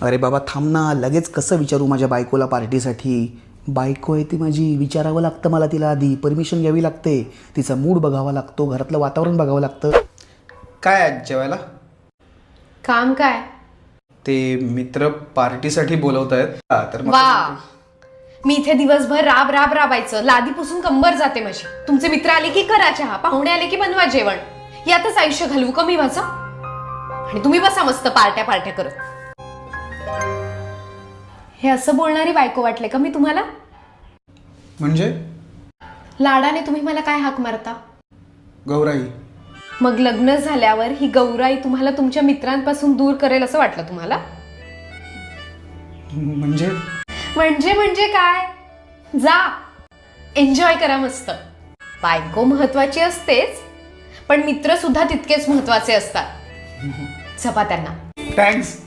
अरे बाबा थांब ना, लगेच कसं विचारू माझ्या बायकोला पार्टीसाठी? बायको आहे ती माझी, विचारावं लागतं मला तिला, आधी परमिशन घ्यावी लागते, तिचा मूड बघावा लागतो, घरातलं वातावरण बघावं लागतं. काय आज जेवायला? काम काय? ते मित्र पार्टीसाठी बोलवत आहेत तर मग वा, मी इथे दिवसभर राबायचं, लादी पुसून कंबर जाते माझी. तुमचे मित्र आले की करा चहा, पाहुणे आले की बनवा जेवण, यातच आयुष्य घालवू कमी माझं. आणि तुम्ही बसा मस्त पार्ट्या करत. हे असं बोलणारी बायको वाटले का मी तुम्हाला? म्हणजे लाडाने तुम्ही मला काय हाक मारता? गौराई. मग लग्न झाल्यावर ही गौराई तुम्हाला तुमच्या मित्रांपासून दूर करेल असं वाटलं तुम्हाला? म्हणजे म्हणजे काय? जा एन्जॉय करा मस्त. बायको महत्वाची असतेच, पण मित्र सुद्धा तितकेच महत्वाचे असतात. जपा त्यांना. थँक्स.